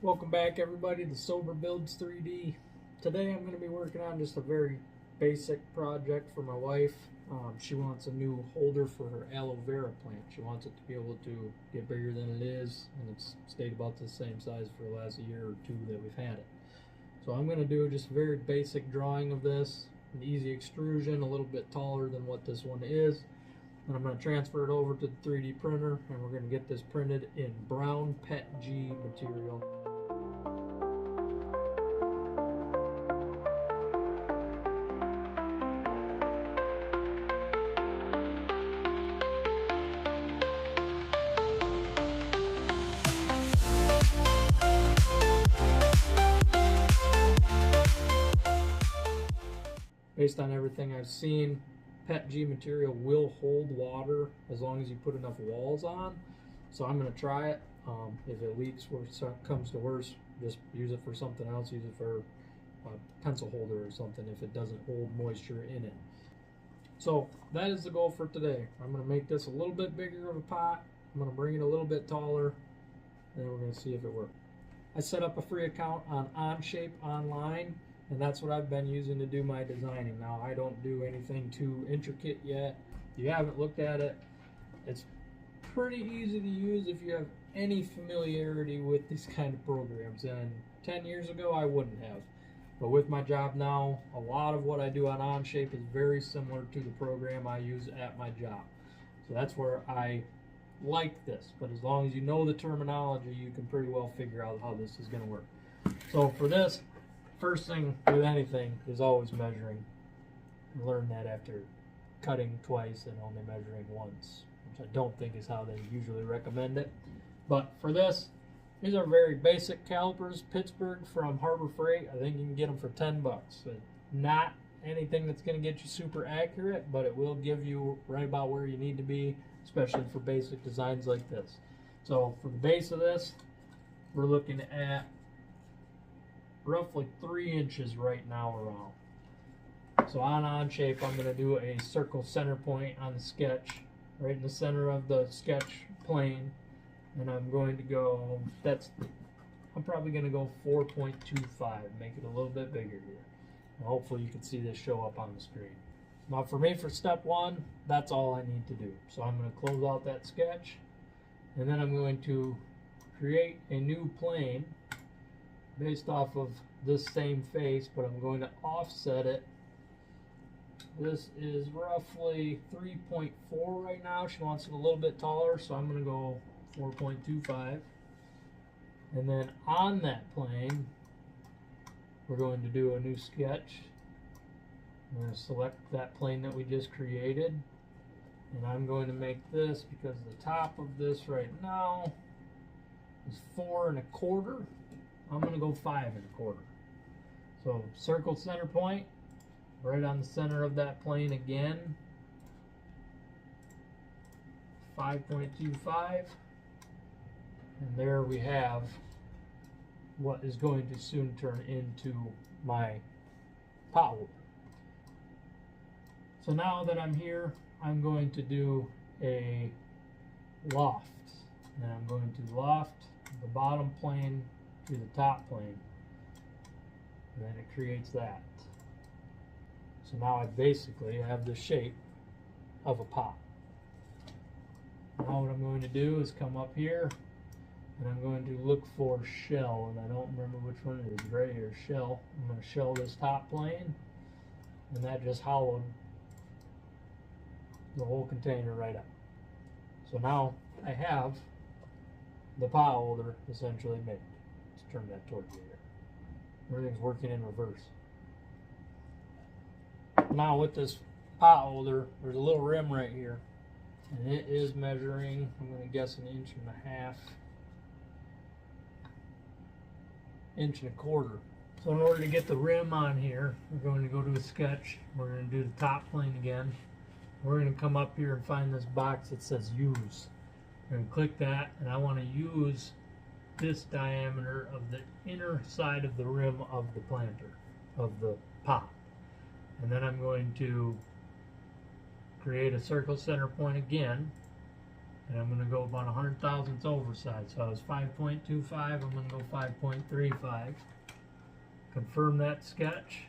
Welcome back everybody to Sober Builds 3D. Today I'm going to be working on just a very basic project for my wife. She wants a new holder for her aloe vera plant. She wants it to be able to get bigger than it is, and it's stayed about the same size for the last year or two that we've had it. So I'm going to do just a very basic drawing of this, an easy extrusion, a little bit taller than what this one is. And I'm going to transfer it over to the 3D printer, and we're going to get this printed in brown PetG material. Based on everything I've seen, PetG material will hold water as long as you put enough walls on. So I'm going to try it. If it leaks, worse comes to worse, just use it for something else. Use it for a pencil holder or something if it doesn't hold moisture in it. So that is the goal for today. I'm going to make this a little bit bigger of a pot. I'm going to bring it a little bit taller, and we're going to see if it works. I set up a free account on Onshape online, and that's what I've been using to do my designing. Now, I don't do anything too intricate yet. If you haven't looked at it, it's pretty easy to use if you have any familiarity with these kind of programs. And 10 years ago, I wouldn't have. But with my job now, a lot of what I do on Onshape is very similar to the program I use at my job. So that's where I like this. But as long as you know the terminology, you can pretty well figure out how this is going to work. So for this, first thing with anything is always measuring. I learned that after cutting twice and only measuring once, which I don't think is how they usually recommend it. But for this, these are very basic calipers, Pittsburgh from Harbor Freight. I think you can get them for 10 bucks. Not anything that's going to get you super accurate, but it will give you right about where you need to be, especially for basic designs like this. So for the base of this, we're looking at roughly 3 inches right now around. So on Onshape, I'm going to do a circle center point on the sketch, right in the center of the sketch plane, and I'm going to go, I'm probably going to go 4.25, make it a little bit bigger here. And hopefully you can see this show up on the screen. Now for me, for step one, that's all I need to do. So I'm going to close out that sketch, and then I'm going to create a new plane based off of this same face, but I'm going to offset it. This is roughly 3.4 right now. She wants it a little bit taller, so I'm going to go 4.25. And then on that plane, we're going to do a new sketch. I'm going to select that plane that we just created, and I'm going to make this, because the top of this right now is 4 1/4. I'm going to go 5 1/4. So circle center point, right on the center of that plane again, 5.25. And there we have what is going to soon turn into my pot holder. So now that I'm here, I'm going to do a loft. And I'm going to loft the bottom plane to the top plane, and then it creates that. So now I basically have the shape of a pot. Now what I'm going to do is come up here, and I'm going to look for shell, and I don't remember which one it is, right here, shell. I'm going to shell this top plane, and that just hollowed the whole container right up. So now I have the pot holder essentially made. Turn that towards you here. Everything's working in reverse. Now with this pot holder, there's a little rim right here, and it is measuring, I'm going to guess, 1.5 inches, 1 1/4. So in order to get the rim on here, we're going to go to a sketch. We're going to do the top plane again. We're going to come up here and find this box that says use. We're going to click that, and I want to use this diameter of the inner side of the rim of the planter, of the pot. And then I'm going to create a circle center point again, and I'm going to go about 100 thousandths oversized. So I was 5.25, I'm going to go 5.35. Confirm that sketch,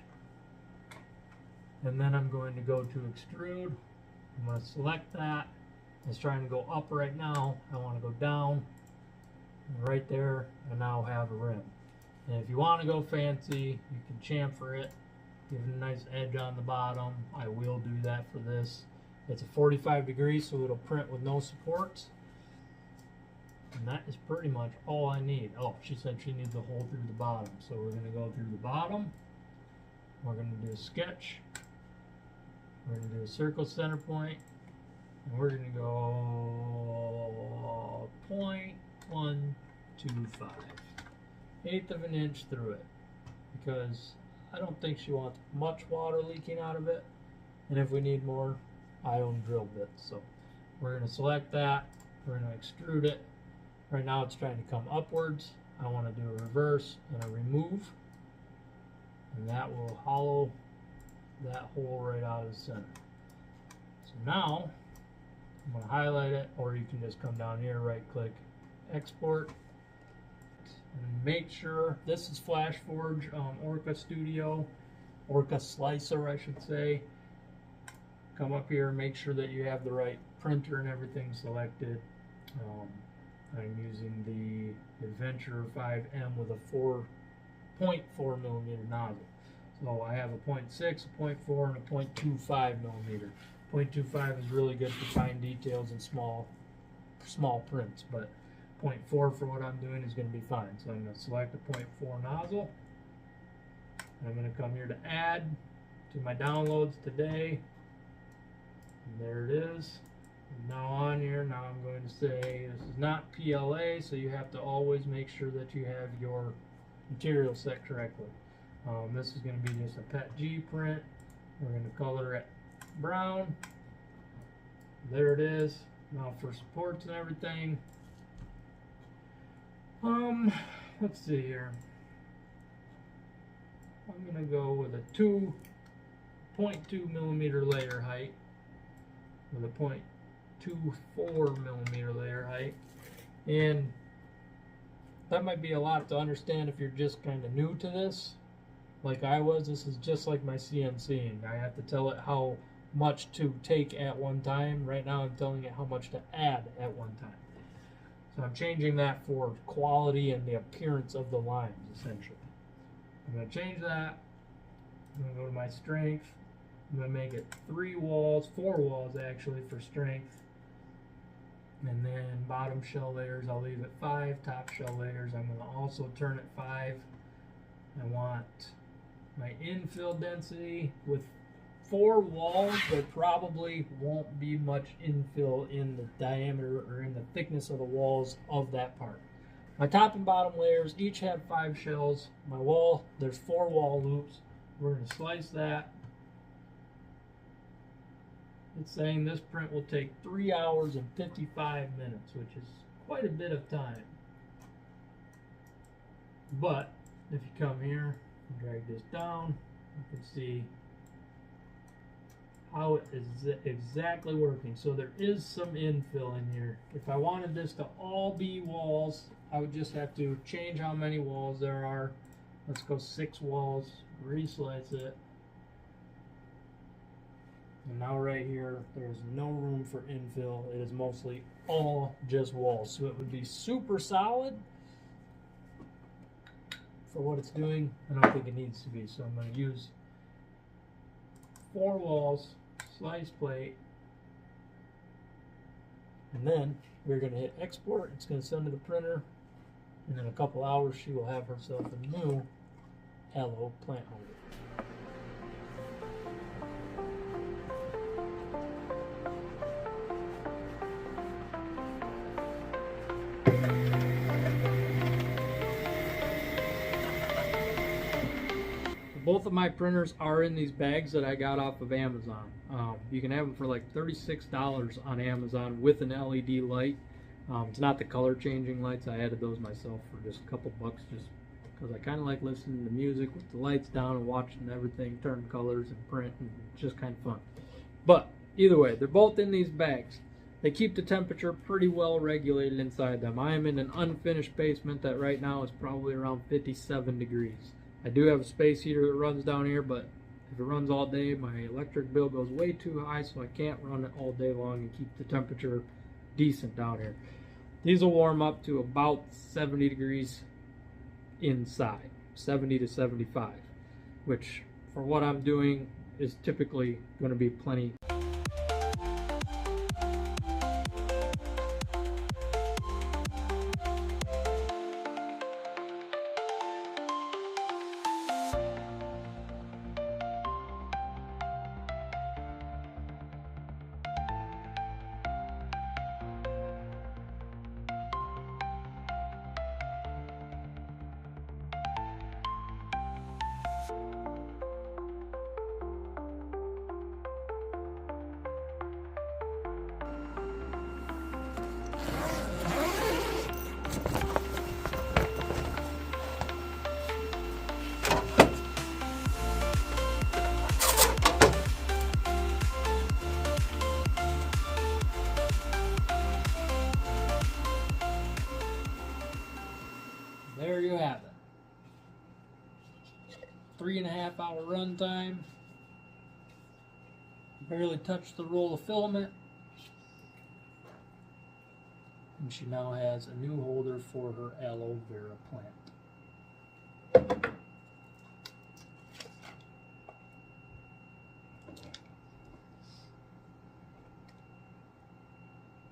and then I'm going to go to extrude. I'm going to select that. I was trying to go up right now. I want to go down, and right there I now have a rim. And if you want to go fancy, you can chamfer it, give it a nice edge on the bottom. I will do that for this. It's a 45 degrees, so it'll print with no supports. And that is pretty much all I need. Oh, she said she needs a hole through the bottom. So we're going to go through the bottom. We're going to do a sketch. We're going to do a circle center point. And we're going to go 0.125. Eighth of an inch through it. Because I don't think she wants much water leaking out of it. And if we need more, I own drill bits. So we're going to select that. We're going to extrude it. Right now it's trying to come upwards. I want to do a reverse and a remove, and that will hollow that hole right out of the center. So now I'm going to highlight it, or you can just come down here, right click, export, and make sure this is FLASHFORGE Orca Studio, Orca Slicer I should say. Come up here, make sure that you have the right printer and everything selected. I'm using the Adventure 5M with a 4.4 millimeter nozzle. So I have a 0.6, a 0.4, and a 0.25 millimeter. 0.25 is really good for fine details and small prints, but 0.4 for what I'm doing is going to be fine. So I'm going to select a 0.4 nozzle. And I'm going to come here to add to my downloads today. And there it is. Now on here, now I'm going to say this is not PLA, so you have to always make sure that you have your material set correctly. This is going to be just a PetG print. We're going to color it brown. There it is. Now for supports and everything. Let's see here. I'm going to go with a 2.2 millimeter layer height with a 0.24 millimeter layer height, and that might be a lot to understand if you're just kind of new to this like I was. This is just like my CNCing. I have to tell it how much to take at one time. Right now I'm telling it how much to add at one time. So I'm changing that for quality and the appearance of the lines essentially. I'm going to change that. I'm going to go to my strength. I'm going to make it 4 walls actually for strength. And then bottom shell layers, I'll leave it 5. Top shell layers, I'm going to also turn it 5. I want my infill density with 4 walls. There probably won't be much infill in the diameter or in the thickness of the walls of that part. My top and bottom layers each have 5 shells. My wall, there's 4 wall loops. We're going to slice that. It's saying this print will take 3 hours and 55 minutes, which is quite a bit of time. But if you come here and drag this down, you can see how it is exactly working. So there is some infill in here. If I wanted this to all be walls, I would just have to change how many walls there are. Let's go 6 walls, reslice it. And now right here, there's no room for infill. It is mostly all just walls. So it would be super solid for what it's doing. I don't think it needs to be. So I'm going to use 4 walls, slice plate, and then we're going to hit export. It's going to send to the printer. And in a couple hours, she will have herself a new Aloe plant holder. Both of my printers are in these bags that I got off of Amazon. You can have them for like $36 on Amazon with an LED light. It's not the color changing lights. I added those myself for just a couple bucks, just because I kind of like listening to music with the lights down and watching everything turn colors and print, and it's just kind of fun. But either way, they're both in these bags. they keep the temperature pretty well regulated inside them. I am in an unfinished basement that right now is probably around 57 degrees. I do have a space heater that runs down here, but if it runs all day, my electric bill goes way too high, so I can't run it all day long and keep the temperature decent down here. These will warm up to about 70 degrees inside, 70 to 75, which for what I'm doing is typically going to be plenty. There you have it. 3.5 hour run time. Barely touched the roll of filament. And she now has a new holder for her aloe vera plant.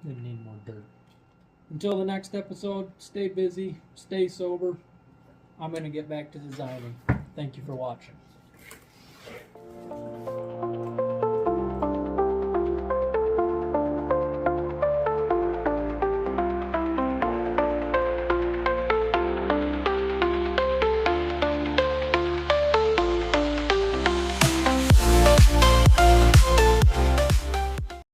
Didn't need more dirt. Until the next episode, stay busy, stay sober. I'm going to get back to designing. Thank you for watching.